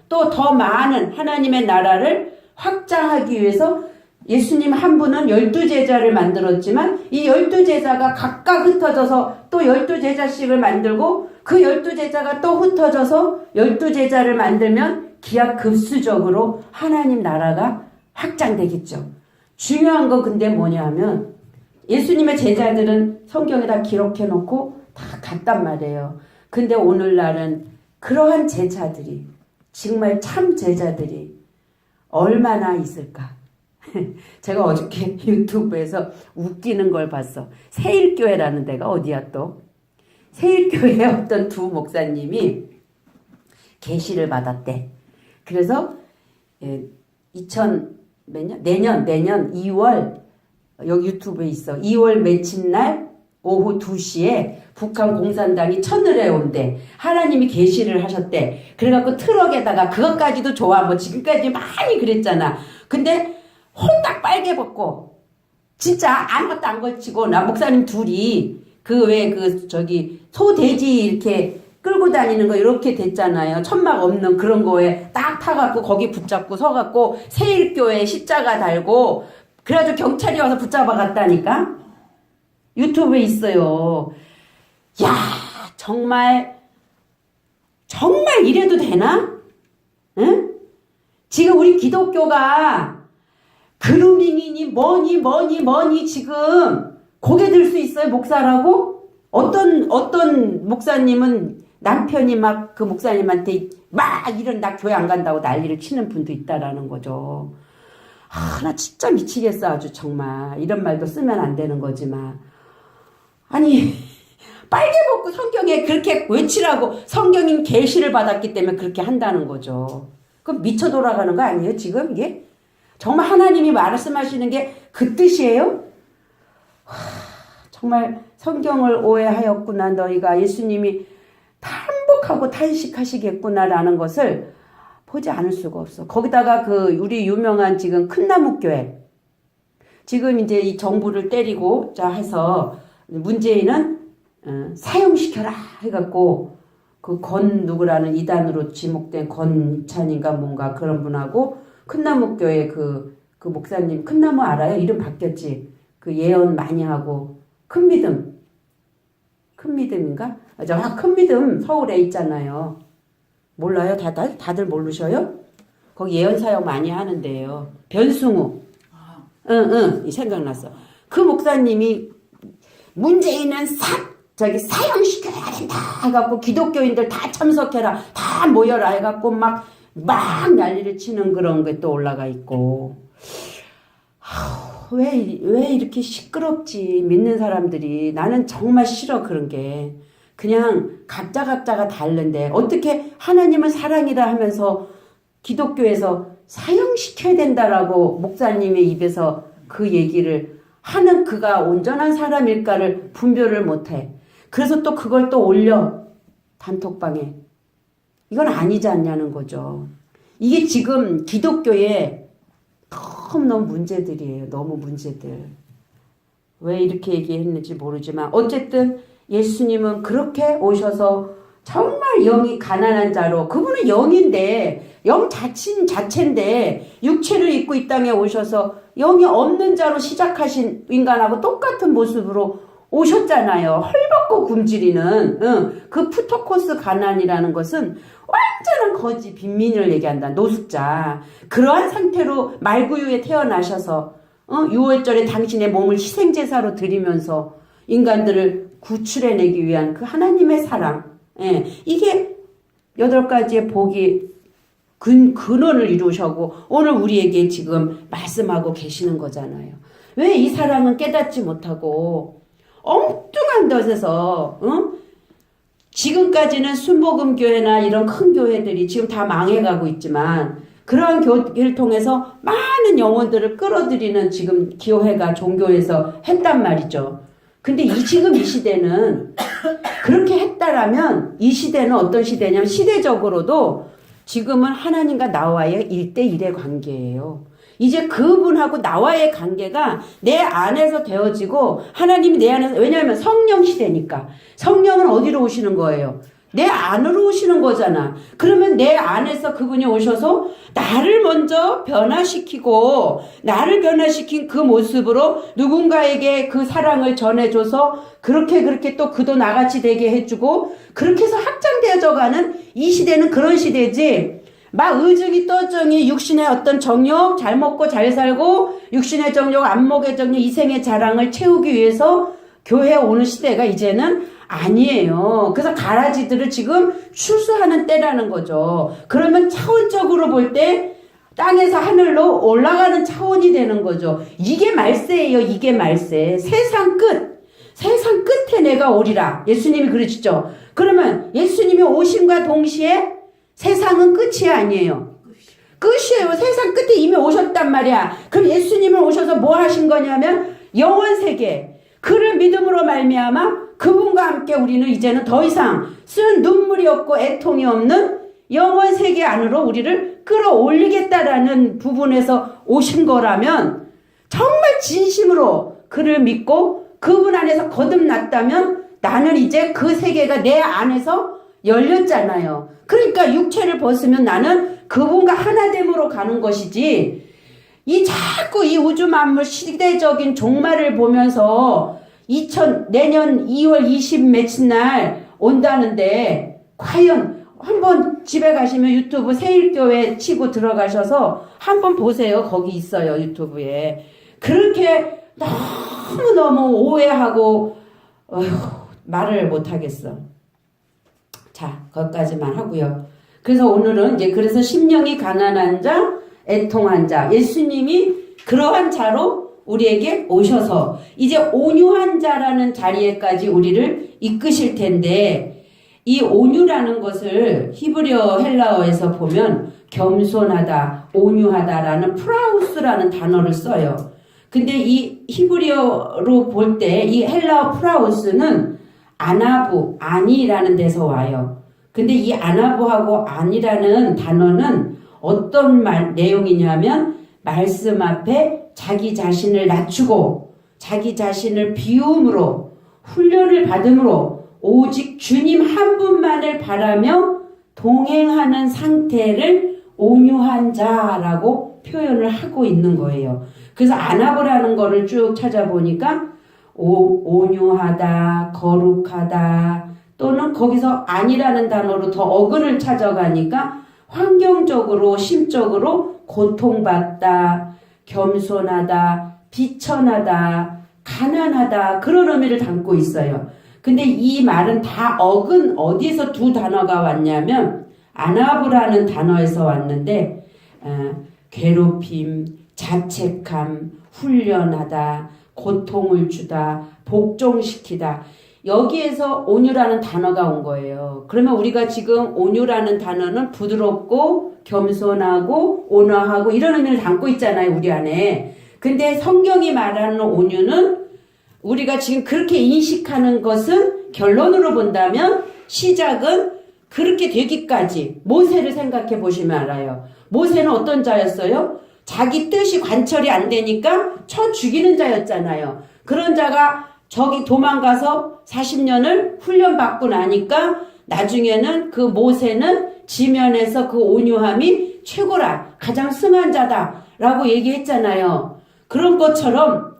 또 더 많은 하나님의 나라를 확장하기 위해서 예수님 한 분은 12제자를 만들었지만 이 12제자가 각각 흩어져서 또 12제자씩을 만들고 그 12제자가 또 흩어져서 12제자를 만들면 기하급수적으로 하나님 나라가 확장되겠죠. 중요한 건 근데 뭐냐 하면 예수님의 제자들은 성경에다 기록해 놓고 다 갔단 말이에요. 근데 오늘날은 그러한 제자들이 정말 참 제자들이 얼마나 있을까? 제가 어저께 유튜브에서 웃기는 걸 봤어. 세일교회라는 데가 어디야 또? 세일교회에 어떤 두 목사님이 계시를 받았대. 그래서 2000 내년 2월 여기 유튜브에 있어. 2월 며칠 날 오후 2시에 북한 공산당이 천을에 온대. 하나님이 계시를 하셨대. 그래갖고 트럭에다가 그것까지도 좋아. 뭐 지금까지 많이 그랬잖아. 근데 홀딱 빨개 벗고 진짜 아무것도 안 걸치고 나 목사님 둘이 그 왜 그 저기 소돼지 이렇게 끌고 다니는 거 이렇게 됐잖아요. 천막 없는 그런 거에 딱 타갖고 거기 붙잡고 서갖고 세일교회 십자가 달고 그래가지고 경찰이 와서 붙잡아 갔다니까. 유튜브에 있어요. 야 정말 이래도 되나? 응? 지금 우리 기독교가 그루밍이니 뭐니 지금 고개 들 수 있어요 목사라고? 어떤 목사님은 남편이 막 그 목사님한테 막 이런 나 교회 안 간다고 난리를 치는 분도 있다라는 거죠. 나 진짜 미치겠어 아주 정말. 이런 말도 쓰면 안 되는 거지만 아니 빨개 벗고 성경에 그렇게 외치라고 성경인 계시를 받았기 때문에 그렇게 한다는 거죠. 그럼 미쳐 돌아가는 거 아니에요 지금 이게? 정말 하나님이 말씀하시는 게 그 뜻이에요? 정말 성경을 오해하였구나. 너희가 예수님이 탄복하고 탄식하시겠구나라는 것을 보지 않을 수가 없어. 거기다가 그 우리 유명한 지금 큰나무교회 지금 이제 이 정부를 때리고 자 해서 문재인은 사형시켜라 해갖고 그 권 누구라는 이단으로 지목된 권찬인가 뭔가 그런 분하고 큰나무교회 그 목사님 큰나무 알아요? 이름 바뀌었지. 그 예언 많이 하고 큰믿음인가? 큰믿음 서울에 있잖아요. 몰라요? 다들 모르셔요? 거기 예언 사역 많이 하는데요. 변승우. 이 생각났어. 그 목사님이 문재인은 사형시켜야 된다 해갖고 기독교인들 다 참석해라 다 모여라 해갖고 막 난리를 치는 그런 게 또 올라가 있고. 왜 이렇게 시끄럽지 믿는 사람들이. 나는 정말 싫어 그런 게. 그냥 각자가 다른데 어떻게 하나님은 사랑이라 하면서 기독교에서 사형시켜야 된다라고 목사님의 입에서 그 얘기를 하는 그가 온전한 사람일까를 분별을 못해. 그래서 또 그걸 또 올려 단톡방에. 이건 아니지 않냐는 거죠. 이게 지금 기독교에 너무 문제들이에요. 너무 문제들. 왜 이렇게 얘기했는지 모르지만 어쨌든 예수님은 그렇게 오셔서 정말 영이 가난한 자로, 그분은 영인데 영 자체인데 육체를 입고 이 땅에 오셔서 영이 없는 자로 시작하신 인간하고 똑같은 모습으로 오셨잖아요. 헐벗고 굶주리는 그 푸토코스 가난이라는 것은 완전한 거지 빈민을 얘기한다. 노숙자. 그러한 상태로 말구유에 태어나셔서 6월절에 당신의 몸을 희생제사로 드리면서 인간들을 구출해내기 위한 그 하나님의 사랑. 이게 8가지의 복이 근원을 이루셔고 오늘 우리에게 지금 말씀하고 계시는 거잖아요. 왜 이 사랑은 깨닫지 못하고 엉뚱한 데서 지금까지는 순복음교회나 이런 큰 교회들이 지금 다 망해가고 있지만 그러한 교회를 통해서 많은 영혼들을 끌어들이는 지금 교회가 종교에서 했단 말이죠. 근데 지금 이 시대는 그렇게 했다라면 이 시대는 어떤 시대냐면 시대적으로도 지금은 하나님과 나와의 1대1의 관계예요. 이제 그분하고 나와의 관계가 내 안에서 되어지고 하나님이 내 안에서, 왜냐하면 성령 시대니까. 성령은 어디로 오시는 거예요? 내 안으로 오시는 거잖아. 그러면 내 안에서 그분이 오셔서 나를 먼저 변화시키고, 나를 변화시킨 그 모습으로 누군가에게 그 사랑을 전해줘서 그렇게 또 그도 나같이 되게 해주고, 그렇게 해서 확장되어져 가는 이 시대는 그런 시대지. 막 의증이 떠증이 육신의 어떤 정욕, 잘 먹고 잘 살고 육신의 정욕, 안목의 정욕, 이생의 자랑을 채우기 위해서 교회에 오는 시대가 이제는 아니에요. 그래서 가라지들을 지금 추수하는 때라는 거죠. 그러면 차원적으로 볼 때 땅에서 하늘로 올라가는 차원이 되는 거죠. 이게 말세예요. 이게 말세. 세상 끝에 내가 오리라. 예수님이 그러시죠. 그러면 예수님이 오심과 동시에 세상은 끝이 아니에요. 끝이에요. 세상 끝에 이미 오셨단 말이야. 그럼 예수님은 오셔서 뭐 하신 거냐면 영원 세계, 그를 믿음으로 말미암아 그분과 함께 우리는 이제는 더 이상 쓴 눈물이 없고 애통이 없는 영원 세계 안으로 우리를 끌어올리겠다라는 부분에서 오신 거라면, 정말 진심으로 그를 믿고 그분 안에서 거듭났다면 나는 이제 그 세계가 내 안에서 열렸잖아요. 그러니까 육체를 벗으면 나는 그분과 하나됨으로 가는 것이지, 이 자꾸 이 우주 만물 시대적인 종말을 보면서 내년 2월 20 며칠 날 온다는데, 과연 한번 집에 가시면 유튜브 세일교회 치고 들어가셔서 한번 보세요. 거기 있어요. 유튜브에. 그렇게 너무너무 오해하고 말을 못하겠어. 자, 거기까지만 하고요. 그래서 오늘은 이제 그래서 심령이 가난한 자, 애통한 자, 예수님이 그러한 자로 우리에게 오셔서 이제 온유한 자라는 자리에까지 우리를 이끄실 텐데, 이 온유라는 것을 히브리어 헬라어에서 보면 겸손하다, 온유하다라는 프라우스라는 단어를 써요. 근데 이 히브리어로 볼 때 이 헬라어 프라우스는 아나부, 아니라는 데서 와요. 근데 이 아나부하고 아니라는 단어는 어떤 내용이냐면, 말씀 앞에 자기 자신을 낮추고 자기 자신을 비움으로 훈련을 받음으로 오직 주님 한 분만을 바라며 동행하는 상태를 온유한 자라고 표현을 하고 있는 거예요. 그래서 아나부라는 거를 쭉 찾아보니까 온유하다, 거룩하다, 또는 거기서 아니라는 단어로 더 어근을 찾아가니까 환경적으로, 심적으로 고통받다, 겸손하다, 비천하다, 가난하다, 그런 의미를 담고 있어요. 근데 이 말은 다 어디에서 두 단어가 왔냐면 아나부라는 단어에서 왔는데, 괴롭힘, 자책함, 훈련하다, 고통을 주다, 복종시키다, 여기에서 온유라는 단어가 온 거예요. 그러면 우리가 지금 온유라는 단어는 부드럽고 겸손하고 온화하고 이런 의미를 담고 있잖아요, 우리 안에. 근데 성경이 말하는 온유는 우리가 지금 그렇게 인식하는 것은, 결론으로 본다면 시작은 그렇게 되기까지 모세를 생각해 보시면 알아요. 모세는 어떤 자였어요? 자기 뜻이 관철이 안 되니까 쳐 죽이는 자였잖아요. 그런 자가 저기 도망가서 40년을 훈련받고 나니까 나중에는 그 모세는 지면에서 그 온유함이 최고라, 가장 승한 자다 라고 얘기했잖아요. 그런 것처럼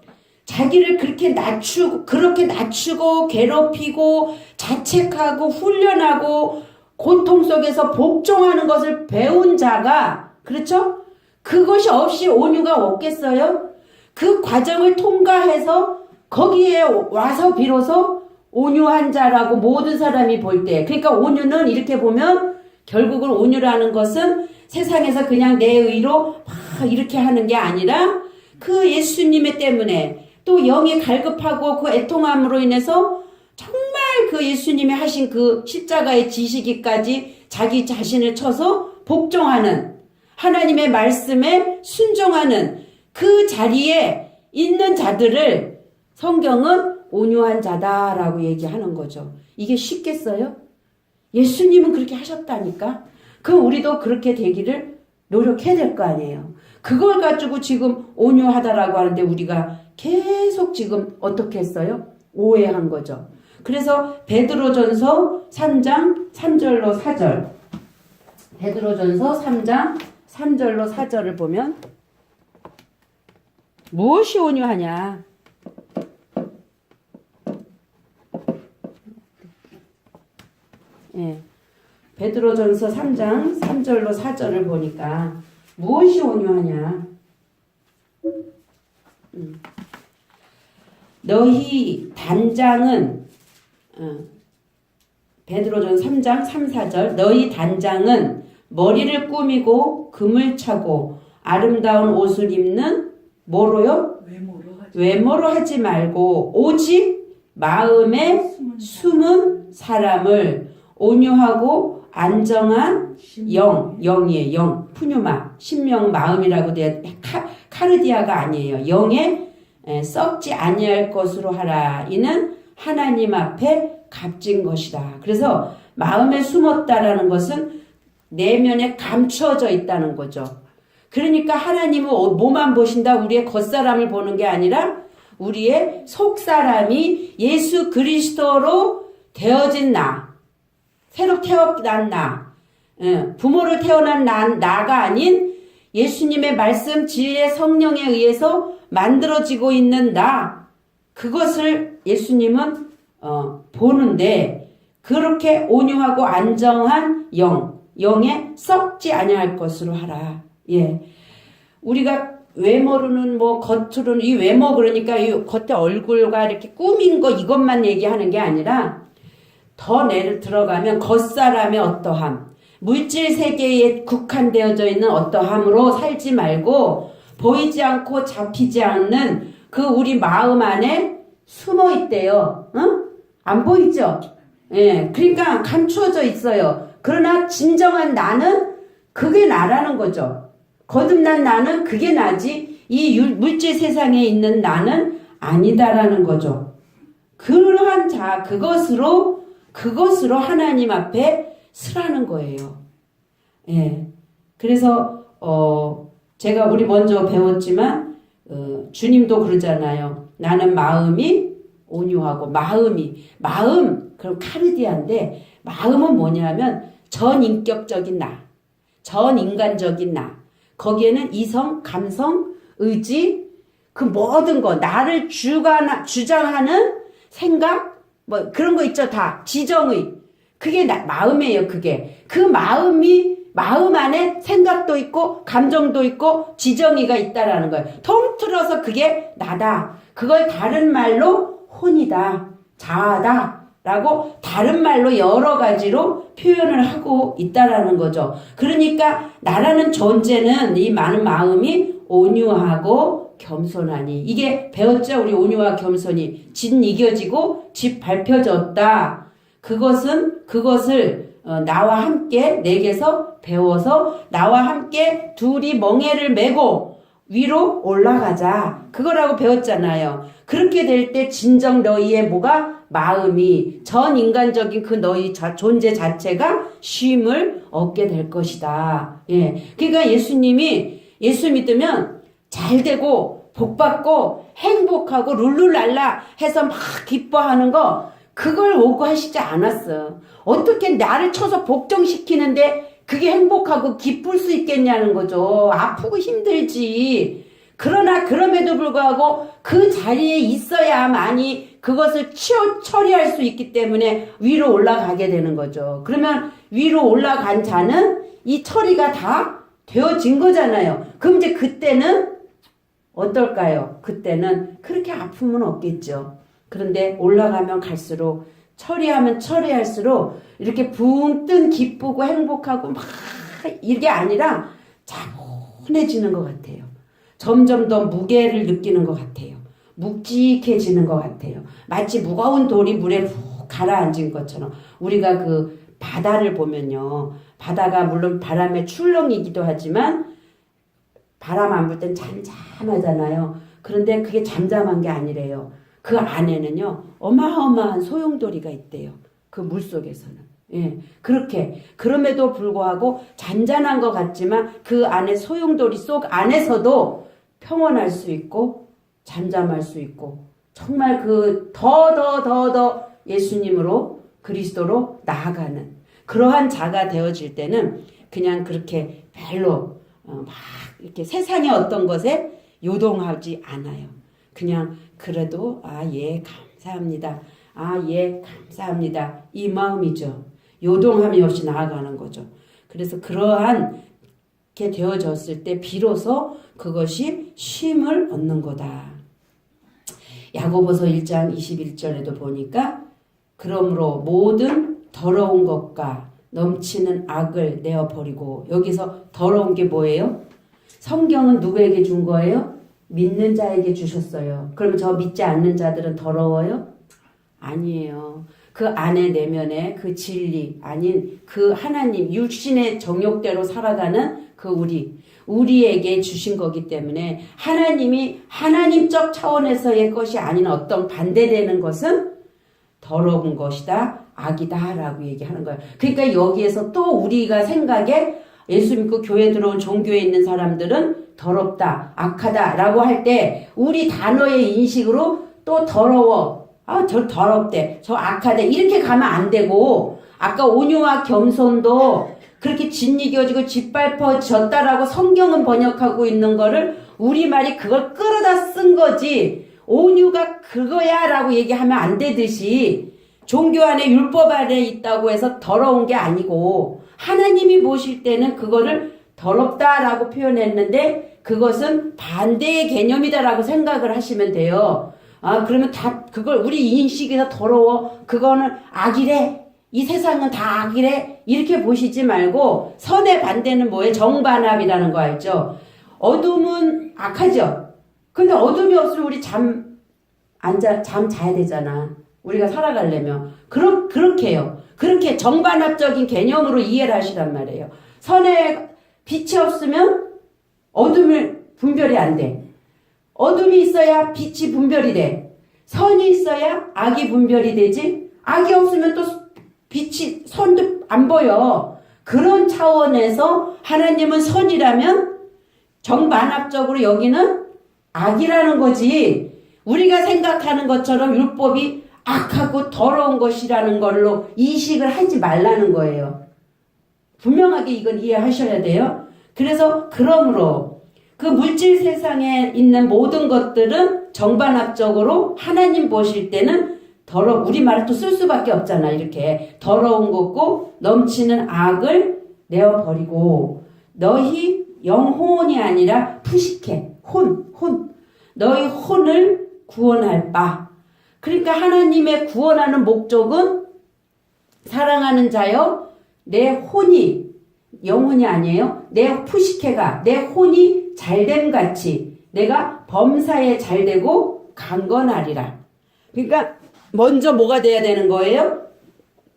자기를 그렇게 낮추고 괴롭히고 자책하고 훈련하고 고통 속에서 복종하는 것을 배운 자가, 그렇죠? 그것이 없이 온유가 없겠어요? 그 과정을 통과해서 거기에 와서 비로소 온유한 자라고 모든 사람이 볼 때, 그러니까 온유는 이렇게 보면 결국은 온유라는 것은 세상에서 그냥 내 의로 막 이렇게 하는 게 아니라 그 예수님의 때문에 또 영이 갈급하고 그 애통함으로 인해서 정말 그 예수님이 하신 그 십자가의 지시기까지 자기 자신을 쳐서 복종하는, 하나님의 말씀에 순종하는 그 자리에 있는 자들을 성경은 온유한 자다라고 얘기하는 거죠. 이게 쉽겠어요? 예수님은 그렇게 하셨다니까. 그럼 우리도 그렇게 되기를 노력해야 될 거 아니에요. 그걸 가지고 지금 온유하다라고 하는데 우리가 계속 지금 어떻게 했어요? 오해한 거죠. 그래서 베드로전서 3장 3절로 4절, 베드로전서 3장 3절로 4절을 보면 무엇이 온유하냐? 예. 베드로전서 3장 3절로 4절을 보니까 무엇이 온유하냐? 너희 단장은 베드로전서 3장 3, 4절 너희 단장은 머리를 꾸미고 금을 차고 아름다운 옷을 입는 뭐로요? 외모로 하지 말고 오직 마음에 숨은 사람을 온유하고 안정한 영이에요. 영, 푸뉴마, 신명, 마음이라고 돼. 카르디아가 아니에요. 영에 썩지 아니할 것으로 하라. 이는 하나님 앞에 값진 것이다. 그래서 마음에 숨었다라는 것은 내면에 감추어져 있다는 거죠. 그러니까 하나님은 뭐만 보신다? 우리의 겉사람을 보는 게 아니라 우리의 속사람이 예수 그리스도로 되어진 나, 새로 태어난 나, 부모를 태어난 나가 아닌 예수님의 말씀, 진리의 성령에 의해서 만들어지고 있는 나, 그것을 예수님은 보는데 그렇게 온유하고 안정한 영에 썩지 아니할 것으로 하라. 예, 우리가 외모로는 뭐 겉으로는 이 외모 그러니까 이 겉에 얼굴과 이렇게 꾸민 거 이것만 얘기하는 게 아니라 더 내를 들어가면 겉사람의 어떠함, 물질 세계에 국한되어져 있는 어떠함으로 살지 말고 보이지 않고 잡히지 않는 그 우리 마음 안에 숨어 있대요. 응? 안 보이죠? 예, 그러니까 감추어져 있어요. 그러나 진정한 나는 그게 나라는 거죠. 거듭난 나는 그게 나지 이 물질 세상에 있는 나는 아니다라는 거죠. 그러한 자 그것으로 하나님 앞에 서라는 거예요. 예. 그래서 제가 우리 먼저 배웠지만 주님도 그러잖아요. 나는 마음이 온유하고 마음 그럼 카르디아인데 마음은 뭐냐면 전인격적인 나, 전인간적인 나. 거기에는 이성, 감성, 의지, 그 모든 거, 나를 주장하는 생각, 뭐 그런 거 있죠, 다. 지정의. 그게 마음이에요, 그게. 그 마음 안에 생각도 있고, 감정도 있고, 지정의가 있다라는 거예요. 통틀어서 그게 나다. 그걸 다른 말로 혼이다, 자아다. 라고 다른 말로 여러 가지로 표현을 하고 있다라는 거죠. 그러니까 나라는 존재는 이 많은 마음이 온유하고 겸손하니 이게 배웠죠? 우리 온유와 겸손이 진 이겨지고 집 밟혀졌다. 그것을 나와 함께 내게서 배워서 나와 함께 둘이 멍에를 메고 위로 올라가자. 그거라고 배웠잖아요. 그렇게 될 때 진정 너희의 뭐가 마음이 전인간적인 그 너희 존재 자체가 쉼을 얻게 될 것이다. 예. 그러니까 예수님이 예수 믿으면 잘 되고 복 받고 행복하고 룰루랄라 해서 막 기뻐하는 거 그걸 요구하시지 않았어. 어떻게 나를 쳐서 복종시키는데 그게 행복하고 기쁠 수 있겠냐는 거죠. 아프고 힘들지. 그러나 그럼에도 불구하고 그 자리에 있어야만이 그것을 처리할 수 있기 때문에 위로 올라가게 되는 거죠. 그러면 위로 올라간 자는 이 처리가 다 되어진 거잖아요. 그럼 이제 그때는 어떨까요? 그때는 그렇게 아픔은 없겠죠. 그런데 올라가면 갈수록 처리하면 처리할수록 이렇게 붕 뜬 기쁘고 행복하고 막 이게 아니라 차분해지는 것 같아요. 점점 더 무게를 느끼는 것 같아요. 묵직해지는 것 같아요. 마치 무거운 돌이 물에 푹 가라앉은 것처럼 우리가 그 바다를 보면요. 바다가 물론 바람의 출렁이기도 하지만 바람 안 불 땐 잠잠하잖아요. 그런데 그게 잠잠한 게 아니래요. 그 안에는요. 어마어마한 소용돌이가 있대요. 그 물속에서는. 예, 그렇게. 그럼에도 불구하고 잔잔한 것 같지만 그 안에 소용돌이 속 안에서도 평온할 수 있고 잠잠할 수 있고 정말 그 더 예수님으로 그리스도로 나아가는 그러한 자가 되어질 때는 그냥 그렇게 별로 막 이렇게 세상의 어떤 것에 요동하지 않아요. 그냥 그래도 예 감사합니다. 예 감사합니다. 이 마음이죠. 요동함이 없이 나아가는 거죠. 그래서 그러한 게 되어졌을 때 비로소 그것이 쉼을 얻는 거다. 야고보서 1장 21절에도 보니까 그러므로 모든 더러운 것과 넘치는 악을 내어버리고 여기서 더러운 게 뭐예요? 성경은 누구에게 준 거예요? 믿는 자에게 주셨어요. 그러면 저 믿지 않는 자들은 더러워요? 아니에요. 그 안에 내면에 그 진리 아닌 그 하나님 육신의 정욕대로 살아가는 그 우리에게 주신 거기 때문에 하나님이 하나님적 차원에서의 것이 아닌 어떤 반대되는 것은 더러운 것이다, 악이다 라고 얘기하는 거예요. 그러니까 여기에서 또 우리가 생각에 예수 믿고 교회 들어온 종교에 있는 사람들은 더럽다, 악하다 라고 할 때 우리 단어의 인식으로 또 더러워, 저 더럽대, 저 악하대 이렇게 가면 안 되고 아까 온유와 겸손도 그렇게 짓이겨지고 짓밟혀졌다라고 성경은 번역하고 있는 거를 우리말이 그걸 끌어다 쓴 거지 온유가 그거야 라고 얘기하면 안 되듯이 종교 안에 율법 안에 있다고 해서 더러운 게 아니고 하나님이 보실 때는 그거를 더럽다라고 표현했는데 그것은 반대의 개념이다라고 생각을 하시면 돼요. 그러면 다 그걸 우리 인식에서 더러워 그거는 악이래 이 세상은 다 악이래 이렇게 보시지 말고 선의 반대는 뭐예요? 정반합이라는 거 알죠? 어둠은 악하죠. 근데 어둠이 없으면 우리 잠 자야 되잖아. 우리가 살아가려면 그렇게 해요. 그렇게 정반합적인 개념으로 이해를 하시란 말이에요. 선에 빛이 없으면 어둠이 분별이 안 돼. 어둠이 있어야 빛이 분별이 돼. 선이 있어야 악이 분별이 되지. 악이 없으면 또 빛이 선도 안 보여. 그런 차원에서 하나님은 선이라면 정반합적으로 여기는 악이라는 거지. 우리가 생각하는 것처럼 율법이 악하고 더러운 것이라는 걸로 인식을 하지 말라는 거예요. 분명하게 이건 이해하셔야 돼요. 그래서 그러므로 그 물질 세상에 있는 모든 것들은 정반합적으로 하나님 보실 때는 우리말을 또 쓸 수밖에 없잖아. 이렇게 더러운 것고 넘치는 악을 내어버리고 너희 영혼이 아니라 푸시케 너희 혼을 구원할 바. 그러니까 하나님의 구원하는 목적은 사랑하는 자여 내 혼이 영혼이 아니에요. 내 푸시케가 내 혼이 잘됨 같이 내가 범사에 잘되고 강건하리라. 그러니까 먼저 뭐가 돼야 되는 거예요?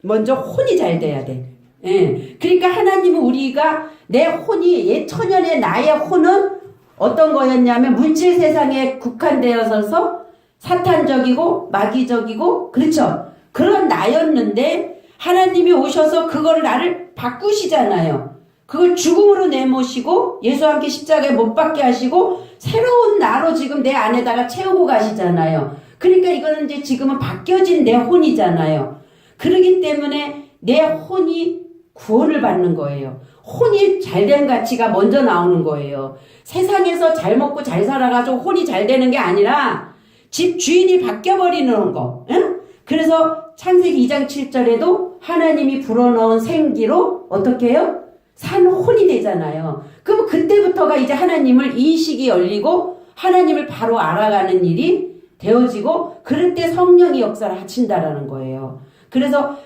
먼저 혼이 잘 돼야 돼. 예. 그러니까 하나님은 우리가 내 혼이 옛 천년의 나의 혼은 어떤 거였냐면 물질 세상에 국한되어서 사탄적이고 마귀적이고 그렇죠. 그런 나였는데 하나님이 오셔서 그걸 나를 바꾸시잖아요. 그걸 죽음으로 내모시고 예수와 함께 십자가에 못 박게 하시고 새로운 나로 지금 내 안에다가 채우고 가시잖아요. 그러니까 이거는 이제 지금은 바뀌어진 내 혼이잖아요. 그러기 때문에 내 혼이 구원을 받는 거예요. 혼이 잘된 가치가 먼저 나오는 거예요. 세상에서 잘 먹고 잘 살아가지고 혼이 잘 되는 게 아니라 집 주인이 바뀌어버리는 거. 응? 그래서 창세기 2장 7절에도 하나님이 불어넣은 생기로 어떻게 해요? 산 혼이 되잖아요. 그럼 그때부터가 이제 하나님을 인식이 열리고 하나님을 바로 알아가는 일이 되어지고 그럴 때 성령이 역사를 하신다라는 거예요. 그래서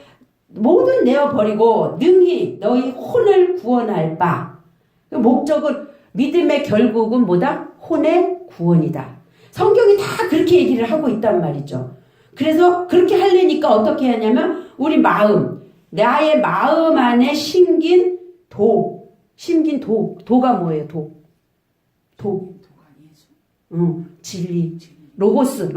모든 내어버리고 능히 너희 혼을 구원할 바. 목적은 믿음의 결국은 뭐다? 혼의 구원이다. 성경이 다 그렇게 얘기를 하고 있단 말이죠. 그래서 그렇게 하려니까 어떻게 하냐면 우리 마음, 나의 마음 안에 심긴 도가 뭐예요? 진리. 로고스.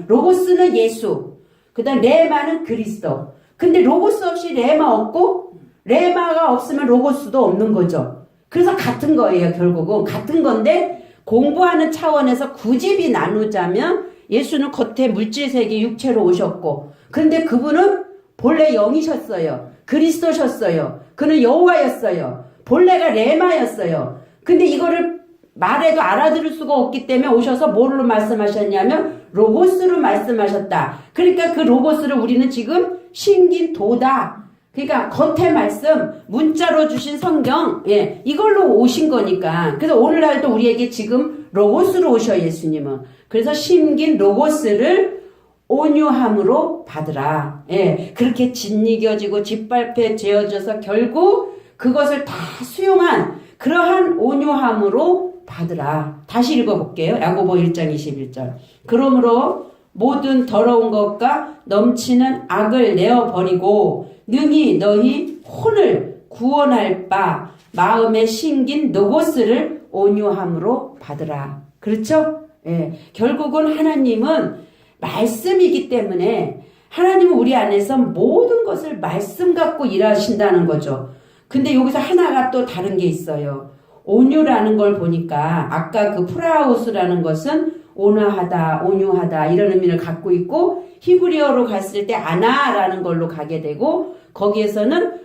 로고스는 예수. 그 다음 레마는 그리스도. 근데 로고스 없이 레마 없고 레마가 없으면 로고스도 없는 거죠. 그래서 같은 거예요. 결국은 같은 건데 공부하는 차원에서 구집이 나누자면 예수는 겉에 물질세계 육체로 오셨고 근데 그분은 본래 영이셨어요. 그리스도셨어요. 그는 여호와였어요. 본래가 레마였어요. 근데 이거를 말해도 알아들을 수가 없기 때문에 오셔서 뭘로 말씀하셨냐면 로고스로 말씀하셨다. 그러니까 그 로고스를 우리는 지금 신긴도다. 그러니까 겉에 말씀, 문자로 주신 성경, 예, 이걸로 오신 거니까. 그래서 오늘날도 우리에게 지금 로고스로 오셔 예수님은. 그래서 심긴 로고스를 온유함으로 받으라. 예, 그렇게 짓이겨지고 짓밟혀 재어져서 결국 그것을 다 수용한 그러한 온유함으로 받으라. 다시 읽어볼게요. 야고보 1장 21절. 그러므로 모든 더러운 것과 넘치는 악을 내어버리고 능히 너희 혼을 구원할 바 마음에 심긴 노고스를 온유함으로 받으라. 그렇죠? 예, 결국은 하나님은 말씀이기 때문에 하나님은 우리 안에서 모든 것을 말씀 갖고 일하신다는 거죠. 근데 여기서 하나가 또 다른 게 있어요. 온유라는 걸 보니까 아까 그 프라우스라는 것은 온화하다, 온유하다 이런 의미를 갖고 있고 히브리어로 갔을 때 아나라는 걸로 가게 되고 거기에서는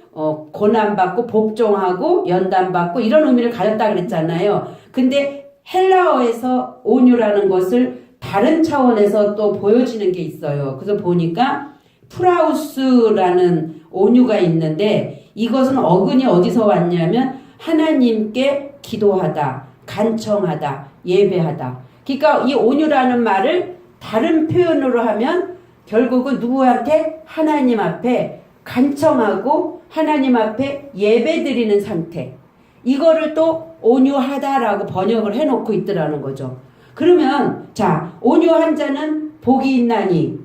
고난받고 복종하고 연단받고 이런 의미를 가졌다 그랬잖아요. 근데 헬라어에서 온유라는 것을 다른 차원에서 또 보여지는 게 있어요. 그래서 보니까 프라우스라는 온유가 있는데 이것은 어근이 어디서 왔냐면 하나님께 기도하다, 간청하다, 예배하다. 그러니까 이 온유라는 말을 다른 표현으로 하면 결국은 누구한테? 하나님 앞에 간청하고 하나님 앞에 예배드리는 상태. 이거를 또 온유하다라고 번역을 해놓고 있더라는 거죠. 그러면 자, 온유한 자는 복이 있나니.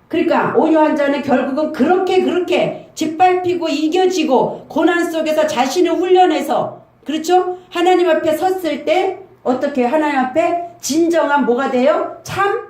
그러니까 온유한 자는 결국은 그렇게 짓밟히고 이겨지고 고난 속에서 자신을 훈련해서 그렇죠? 하나님 앞에 섰을 때 어떻게 하나님 앞에 진정한 뭐가 돼요? 참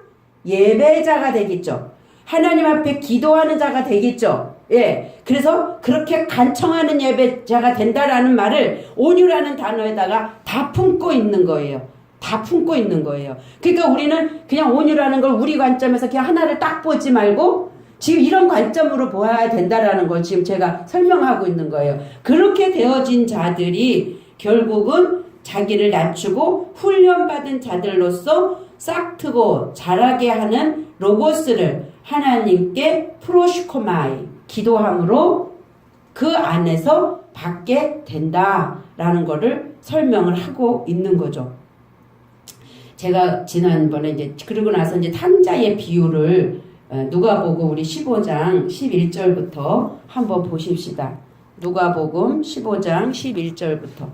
예배자가 되겠죠. 하나님 앞에 기도하는 자가 되겠죠. 예. 그래서 그렇게 간청하는 예배자가 된다라는 말을 온유라는 단어에다가 다 품고 있는 거예요. 다 품고 있는 거예요. 그러니까 우리는 그냥 온유라는 걸 우리 관점에서 그냥 하나를 딱 보지 말고 지금 이런 관점으로 보아야 된다라는 걸 지금 제가 설명하고 있는 거예요. 그렇게 되어진 자들이 결국은 자기를 낮추고 훈련받은 자들로서 싹트고 자라게 하는 로고스를 하나님께 프로시코마이 기도함으로 그 안에서 받게 된다라는 거를 설명을 하고 있는 거죠. 제가 지난번에 이제 그러고 나서 이제 탕자의 비유를 누가복음 우리 15장 11절부터 한번 보십시다. 누가복음 15장 11절부터.